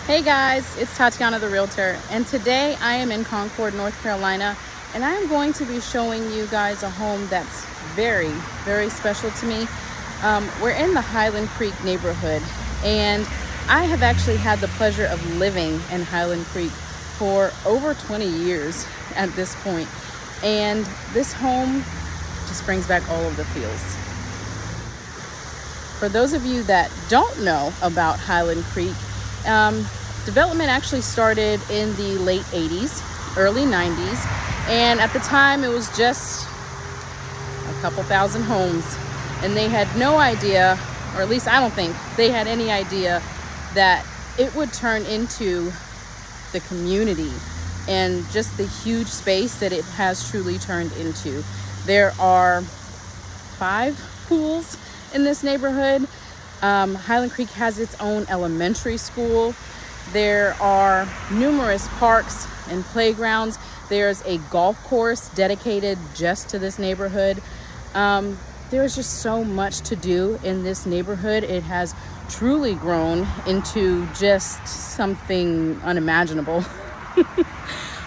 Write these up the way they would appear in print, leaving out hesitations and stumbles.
Hey guys, it's Tatiana the Realtor, and today I am in Concord, North Carolina, and I am going to be showing you guys a home that's very, very special to me. We're in the Highland Creek neighborhood, and I have actually had the pleasure of living in Highland Creek for over 20 years at this point, and this home just brings back all of the feels. For those of you that don't know about Highland Creek, development actually started in the late 80s, early 90s, and at the time it was just a couple thousand homes, and they had no idea, or at least I don't think they had any idea, that it would turn into the community and just the huge space that it has truly turned into. There are 5 pools in this neighborhood. Highland Creek has its own elementary school. There are numerous parks and playgrounds. There's a golf course dedicated just to this neighborhood. There's just so much to do in this neighborhood. It has truly grown into just something unimaginable.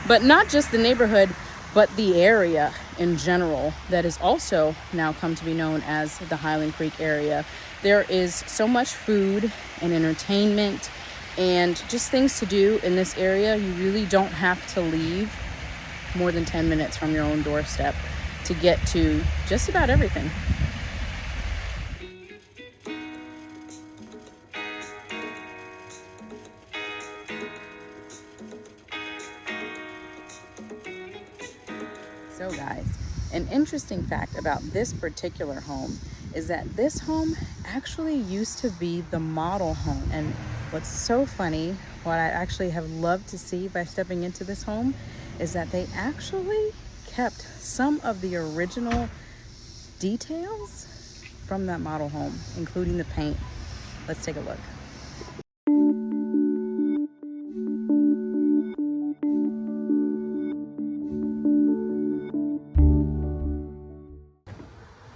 But not just the neighborhood, but the area in general that is also now come to be known as the Highland Creek area. There is so much food and entertainment and just things to do in this area. You really don't have to leave more than 10 minutes from your own doorstep to get to just about everything. So guys, an interesting fact about this particular home is that this home actually used to be the model home. And what's so funny, what I actually have loved to see by stepping into this home, is that they actually kept some of the original details from that model home, including the paint. Let's take a look.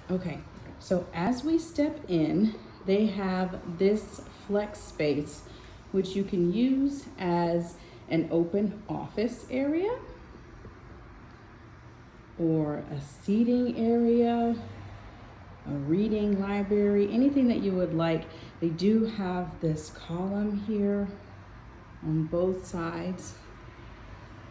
Okay, so as we step in, they have this flex space, which you can use as an open office area or a seating area, a reading library, anything that you would like. They do have this column here on both sides.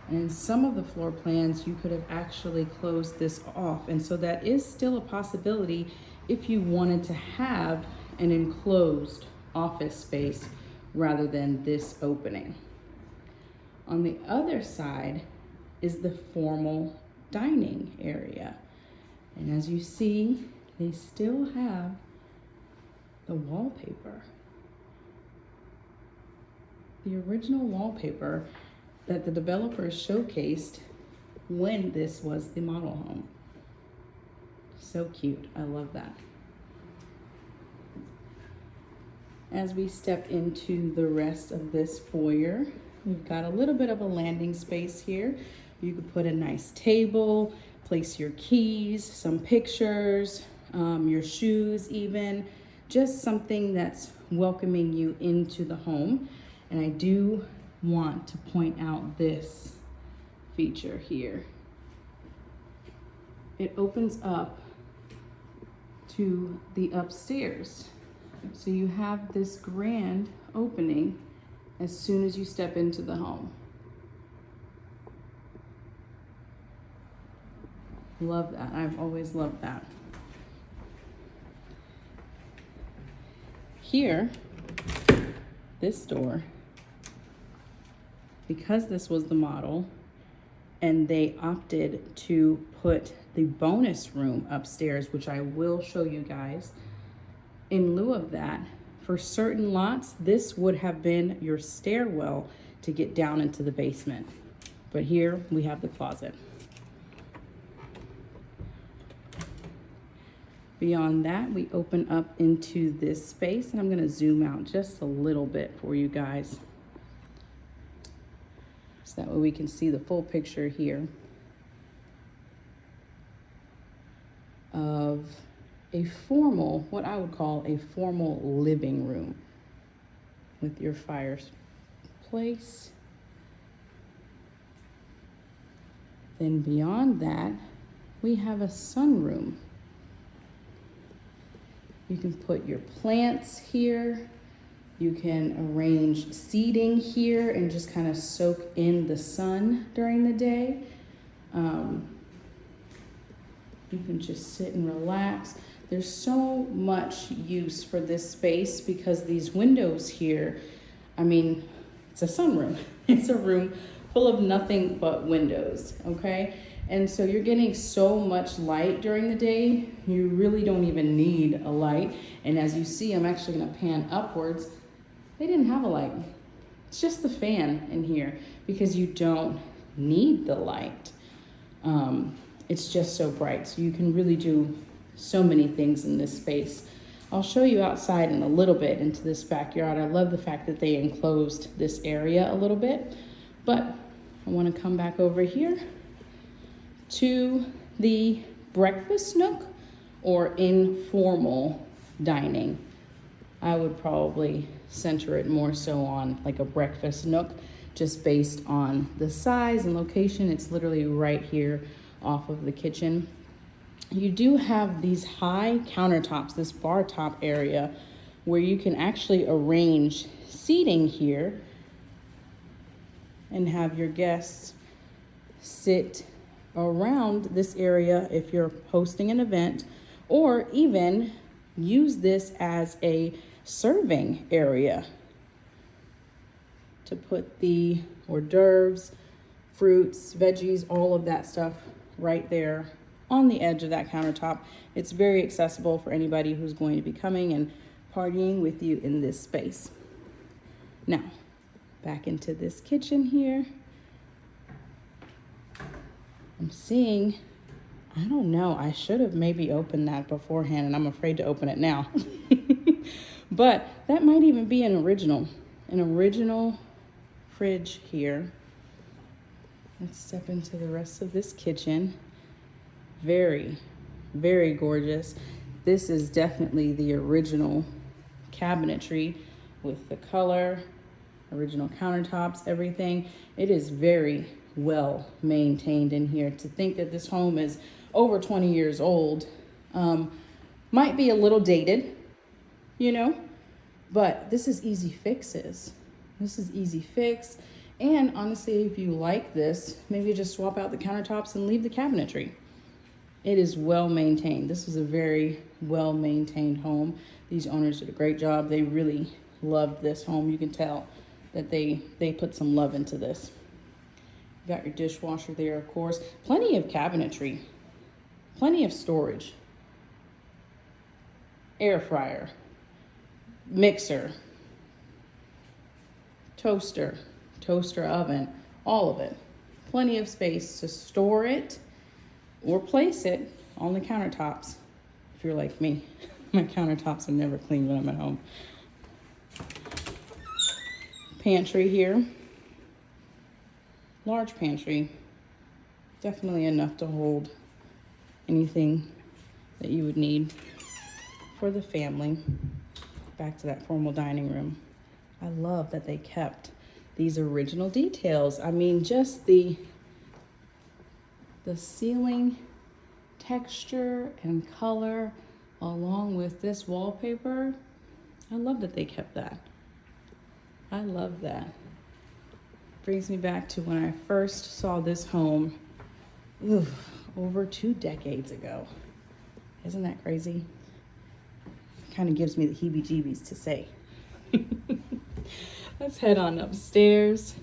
And in some of the floor plans, you could have actually closed this off. And so that is still a possibility if you wanted to have an enclosed office space rather than this opening. On the other side is the formal dining area. And as you see, they still have the wallpaper. The original wallpaper that the developers showcased when this was the model home. So cute, I love that. As we step into the rest of this foyer, we've got a little bit of a landing space here. You could put a nice table, place your keys, some pictures, your shoes even, just something that's welcoming you into the home. And I do want to point out this feature here. It opens up to the upstairs. So you have this grand opening as soon as you step into the home. Love that. I've always loved that. Here, this door, because this was the model and they opted to put the bonus room upstairs, which I will show you guys, in lieu of that, for certain lots, this would have been your stairwell to get down into the basement. But here we have the closet. Beyond that, we open up into this space, and I'm gonna zoom out just a little bit for you guys, so that way we can see the full picture here of a formal, what I would call a formal living room with your place. Then beyond that, we have a sunroom. You can put your plants here. You can arrange seating here and just kind of soak in the sun during the day. You can just sit and relax. There's so much use for this space because these windows here, I mean, it's a sunroom. It's a room full of nothing but windows, okay? And so you're getting so much light during the day, you really don't even need a light. And as you see, I'm actually gonna pan upwards. They didn't have a light. It's just the fan in here because you don't need the light. It's just so bright. So you can really do so many things in this space. I'll show you outside in a little bit into this backyard. I love the fact that they enclosed this area a little bit, but I want to come back over here to the breakfast nook or informal dining. I would probably center it more so on like a breakfast nook, just based on the size and location. It's literally right here off of the kitchen. You do have these high countertops, this bar top area where you can actually arrange seating here and have your guests sit around this area if you're hosting an event, or even use this as a serving area to put the hors d'oeuvres, fruits, veggies, all of that stuff right there on the edge of that countertop. It's very accessible for anybody who's going to be coming and partying with you in this space. Now, back into this kitchen here. I'm seeing, I don't know, I should have maybe opened that beforehand and I'm afraid to open it now. But that might even be an original fridge here. Let's step into the rest of this kitchen. Very, very gorgeous. This is definitely the original cabinetry with the color, original countertops, everything. It is very well maintained in here. To think that this home is over 20 years old might be a little dated, you know, but this is easy fixes. This is easy fix. And honestly, if you like this, maybe just swap out the countertops and leave the cabinetry. It is well maintained. This is a very well maintained home. These owners did a great job. They really loved this home. You can tell that they put some love into this. You got your dishwasher there, of course. Plenty of cabinetry, plenty of storage, air fryer, mixer, toaster oven, all of it. Plenty of space to store it or place it on the countertops. If you're like me, my countertops are never clean when I'm at home. Pantry here. Large pantry. Definitely enough to hold anything that you would need for the family. Back to that formal dining room. I love that they kept these original details. I mean, just the ceiling texture and color along with this wallpaper. I love that they kept that. I love that. Brings me back to when I first saw this home over 2 decades ago. Isn't that crazy? Kind of gives me the heebie-jeebies to say. Let's head on upstairs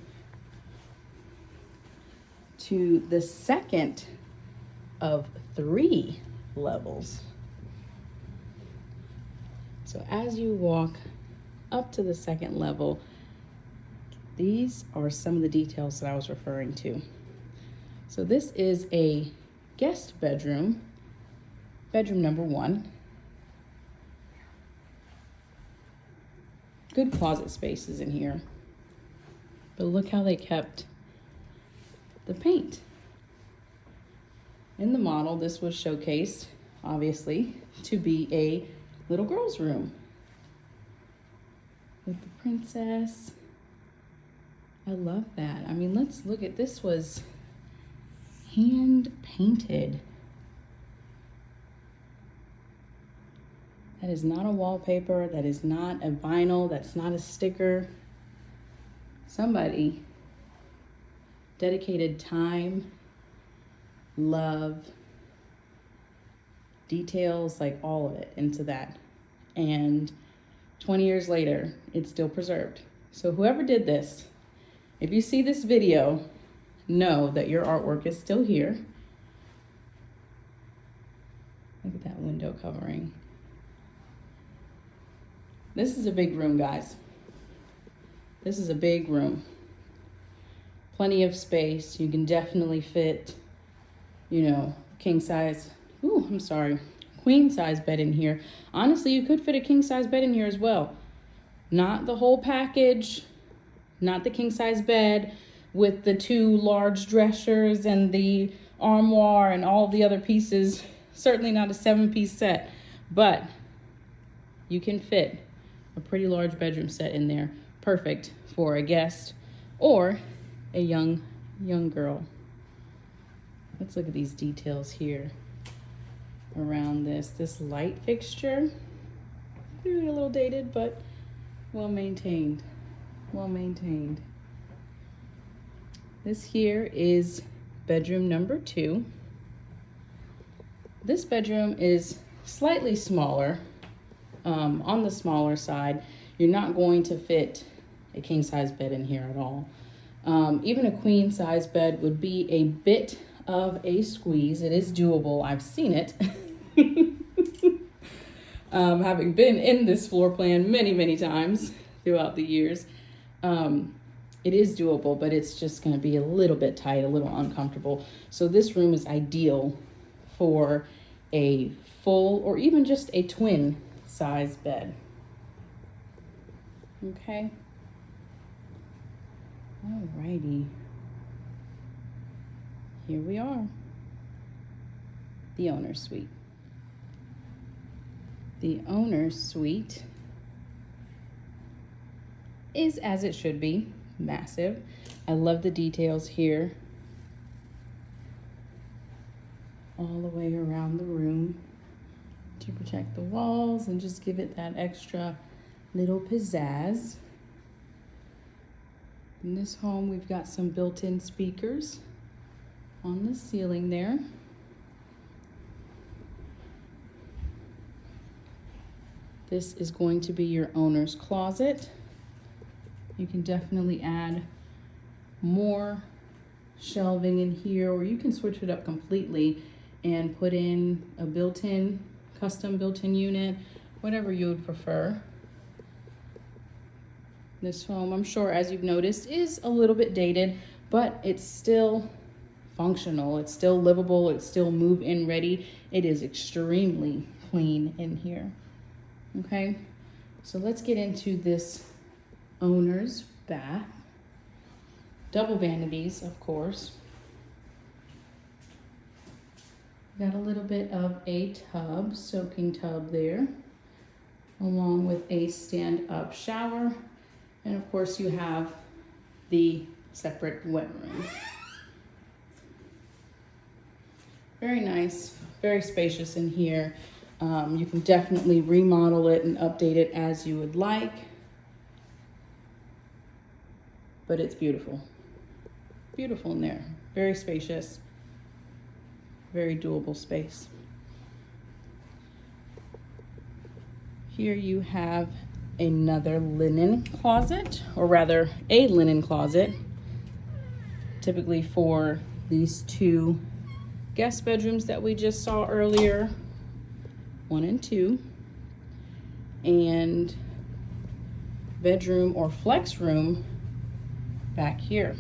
to the second of 3 levels. So as you walk up to the second level, these are some of the details that I was referring to. So this is a guest bedroom, bedroom number 1. Good closet spaces in here. But look how they kept the paint. In the model, this was showcased, obviously, to be a little girl's room with the princess I love that. I mean, let's look at this. Was hand painted. That is not a wallpaper. That is not a vinyl. That's not a sticker. Somebody dedicated time, love, details, like all of it into that. And 20 years later, it's still preserved. So whoever did this, if you see this video, know that your artwork is still here. Look at that window covering. This is a big room, guys. This is a big room. Plenty of space. You can definitely fit, you know, king size, queen size bed in here. Honestly, you could fit a king size bed in here as well. Not the whole package, not the king size bed with the 2 large dressers and the armoire and all the other pieces. Certainly not a 7-piece set, but you can fit a pretty large bedroom set in there. Perfect for a guest or a young girl. Let's look at these details here around this light fixture. Clearly a little dated, but well maintained. Well maintained. This here is bedroom number 2. This bedroom is slightly smaller, on the smaller side. You're not going to fit a king size bed in here at all. Even a queen size bed would be a bit of a squeeze. It is doable. I've seen it. Having been in this floor plan many times throughout the years. It is doable, but it's just going to be a little bit tight, a little uncomfortable. So this room is ideal for a full or even just a twin size bed. Okay. Alrighty. Here we are. The owner's suite. The owner's suite is as it should be, massive. I love the details here. All the way around the room to protect the walls and just give it that extra little pizzazz. In this home, we've got some built-in speakers on the ceiling there. This is going to be your owner's closet. You can definitely add more shelving in here, or you can switch it up completely and put in a built-in, custom built-in unit, whatever you would prefer. This home, I'm sure, as you've noticed, is a little bit dated, but it's still functional. It's still livable. It's still move-in ready. It is extremely clean in here. Okay, so let's get into this owner's bath. Double vanities, of course. Got a little bit of a tub, soaking tub there, along with a stand-up shower. And of course you have the separate wet room. Very nice, very spacious in here. You can definitely remodel it and update it as you would like. But it's beautiful. Beautiful in there. Very spacious. Very doable space. Here you have another linen closet, or rather a linen closet, typically for these 2 guest bedrooms that we just saw earlier, 1 and 2, and bedroom or flex room back here.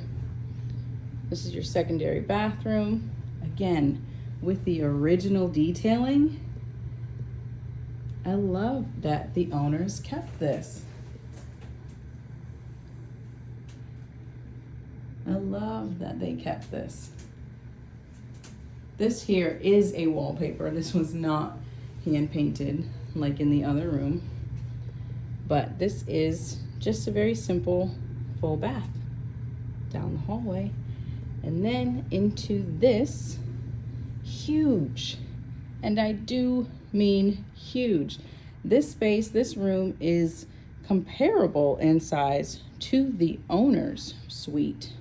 This is your secondary bathroom, again with the original detailing. I love that the owners kept this. I love that they kept this. This here is a wallpaper. This was not hand painted like in the other room, but this is just a very simple full bath. down the hallway, and then into this huge, and I do mean huge. This space, this room is comparable in size to the owner's suite.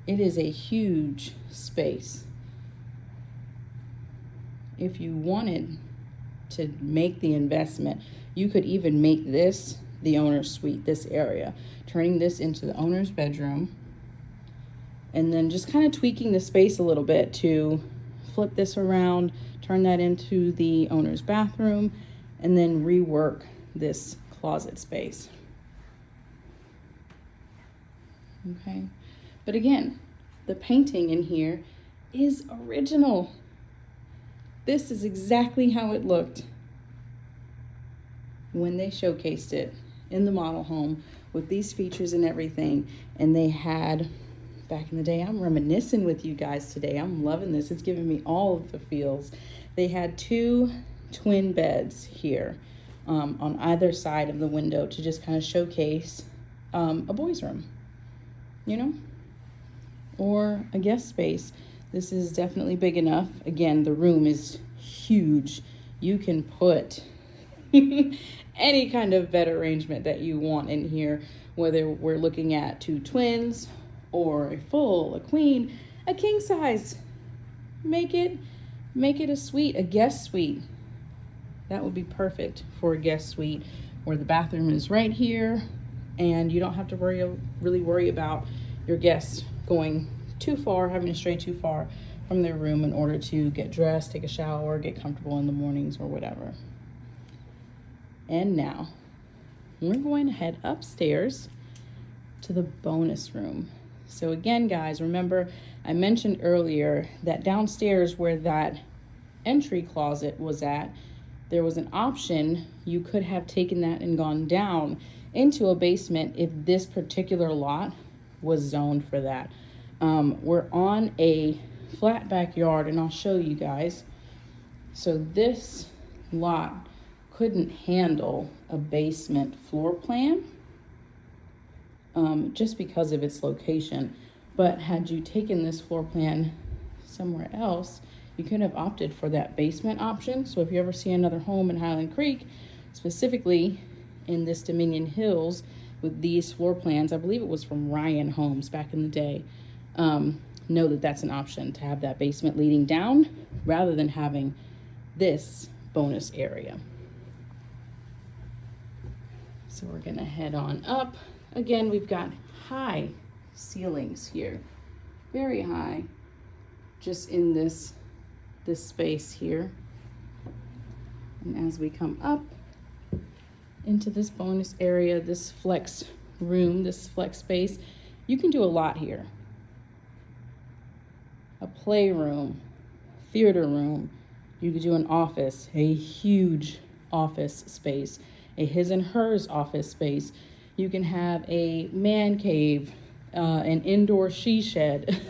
It is a huge space. If you wanted to make the investment, you could even make this the owner's suite, this area, turning this into the owner's bedroom, and then just kind of tweaking the space a little bit to flip this around, turn that into the owner's bathroom, and then rework this closet space. Okay, but again, the painting in here is original. This is exactly how it looked when they showcased it in the model home with these features and everything. And they had, back in the day, I'm reminiscing with you guys today. I'm loving this. It's giving me all of the feels. They had 2 twin beds here on either side of the window to just kind of showcase a boys' room, you know, or a guest space. This is definitely big enough. Again, the room is huge. You can put any kind of bed arrangement that you want in here, whether we're looking at 2 twins or a full, a queen, a king size. Make it a suite, a guest suite. That would be perfect for a guest suite where the bathroom is right here and you don't have to really worry about your guests going too far, having to stray too far from their room in order to get dressed, take a shower, get comfortable in the mornings or whatever. And now we're going to head upstairs to the bonus room. So again, guys, remember I mentioned earlier that downstairs where that entry closet was at, there was an option. You could have taken that and gone down into a basement if this particular lot was zoned for that. We're on a flat backyard, and I'll show you guys. So this lot couldn't handle a basement floor plan just because of its location. But had you taken this floor plan somewhere else, you could have opted for that basement option. So if you ever see another home in Highland Creek, specifically in this Dominion Hills with these floor plans, I believe it was from Ryan Homes back in the day, know that that's an option to have that basement leading down rather than having this bonus area. So we're gonna head on up. Again, we've got high ceilings here, very high, just in this space here. And as we come up into this bonus area, this flex room, this flex space, you can do a lot here. A playroom, theater room, you could do an office, a huge office space, a his and hers office space. You can have a man cave, an indoor she shed.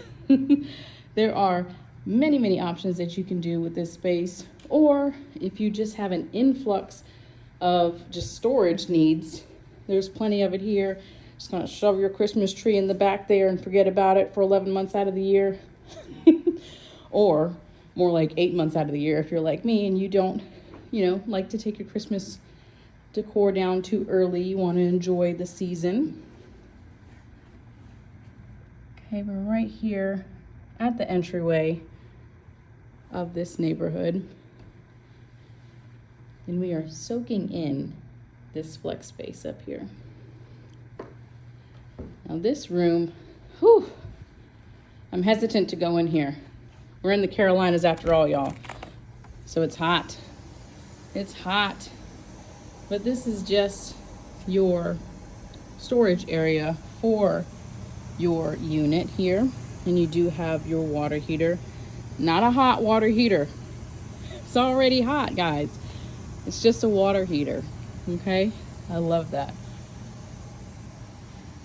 There are many options that you can do with this space. Or if you just have an influx of just storage needs, there's plenty of it here. Just gonna shove your Christmas tree in the back there and forget about it for 11 months out of the year. Or more like 8 months out of the year if you're like me and you don't, like to take your Christmas decor down too early. You want to enjoy the season. Okay, we're right here at the entryway of this neighborhood, and we are soaking in this flex space up here. Now this room, I'm hesitant to go in here. We're in the Carolinas after all, y'all. So it's hot. It's hot. But this is just your storage area for your unit here. And you do have your water heater. Not a hot water heater. It's already hot, guys. It's just a water heater. Okay? I love that.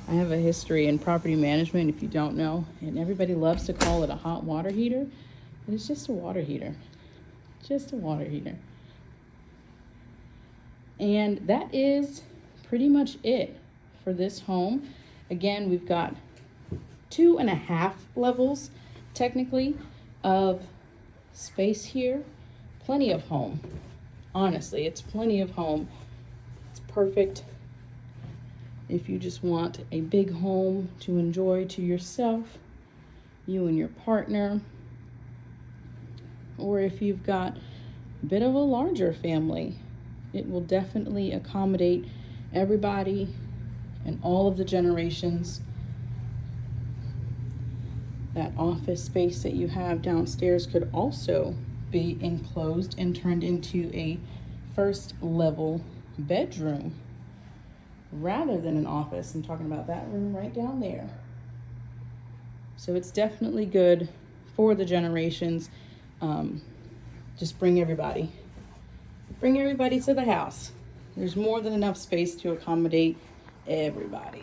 I have a history in property management, if you don't know, and everybody loves to call it a hot water heater, but it's just a water heater. Just a water heater. And that is pretty much it for this home. Again, we've got 2.5 levels technically of space here. Plenty of home. Honestly, it's plenty of home. It's perfect if you just want a big home to enjoy to yourself, you and your partner, or if you've got a bit of a larger family. It will definitely accommodate everybody and all of the generations. That office space that you have downstairs could also be enclosed and turned into a first level bedroom rather than an office. I'm talking about that room right down there. So it's definitely good for the generations. Just bring everybody to the house. There's more than enough space to accommodate everybody.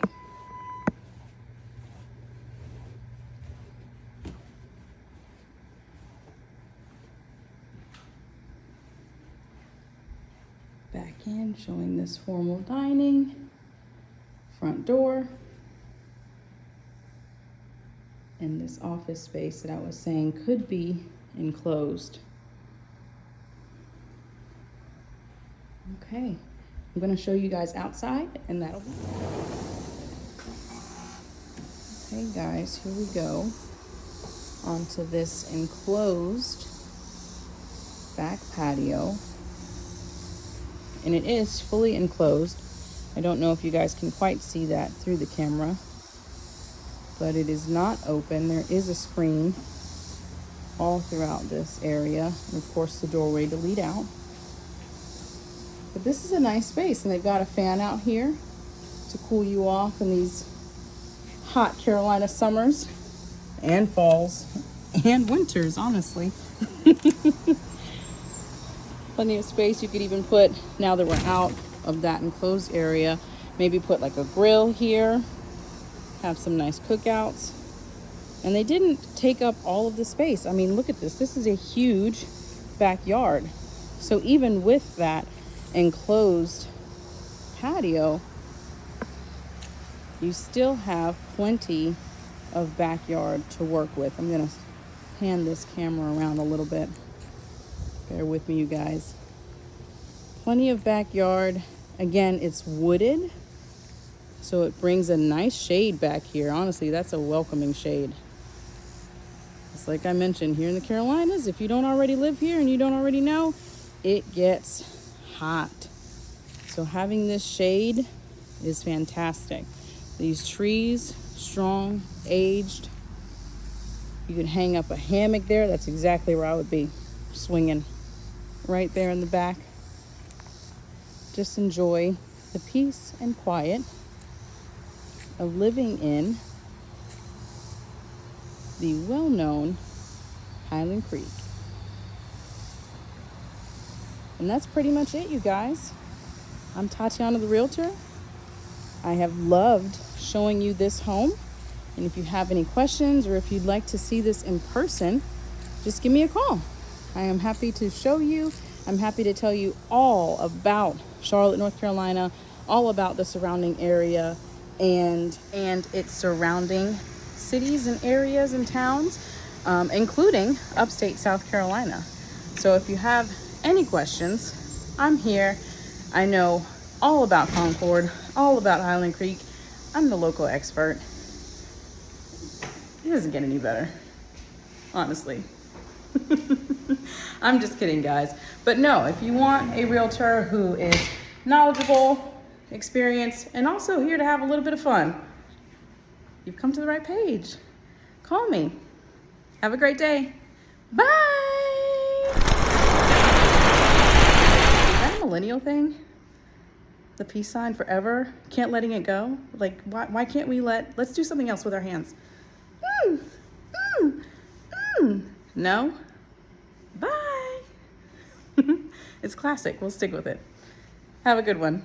Back in, showing this formal dining, front door, and this office space that I was saying could be enclosed. Okay, I'm gonna show you guys outside, and that'll be. Okay guys, here we go onto this enclosed back patio. And it is fully enclosed. I don't know if you guys can quite see that through the camera, but it is not open. There is a screen all throughout this area, and of course the doorway to lead out. But this is a nice space, and they've got a fan out here to cool you off in these hot Carolina summers and falls and winters, honestly. Plenty of space. You could even put, now that we're out of that enclosed area, maybe put like a grill here, have some nice cookouts. And they didn't take up all of the space. I mean, look at this. This is a huge backyard. So even with that enclosed patio, you still have plenty of backyard to work with. I'm gonna pan this camera around a little bit. Bear with me, you guys. Plenty of backyard. Again, it's wooded, so it brings a nice shade back here. Honestly, that's a welcoming shade. It's like I mentioned, here in the Carolinas, if you don't already live here and you don't already know, it gets hot. So having this shade is fantastic. These trees, strong, aged. You could hang up a hammock there. That's exactly where I would be, swinging right there in the back. Just enjoy the peace and quiet of living in the well-known Highland Creek. And that's pretty much it, you guys. I'm Tatiana the Realtor. I have loved showing you this home. And if you have any questions or if you'd like to see this in person, just give me a call. I am happy to show you. I'm happy to tell you all about Charlotte, North Carolina, all about the surrounding area and its surrounding cities and areas and towns, including upstate South Carolina. So if you have any questions, I'm here. I know all about Concord, all about Highland Creek. I'm the local expert. It doesn't get any better, honestly. I'm just kidding, guys. But no, if you want a realtor who is knowledgeable, experienced, and also here to have a little bit of fun, you've come to the right page. Call me. Have a great day. Bye. Is that a millennial thing? The peace sign forever? Can't letting it go? Like, why can't we let's do something else with our hands. No? Bye. It's classic. We'll stick with it. Have a good one.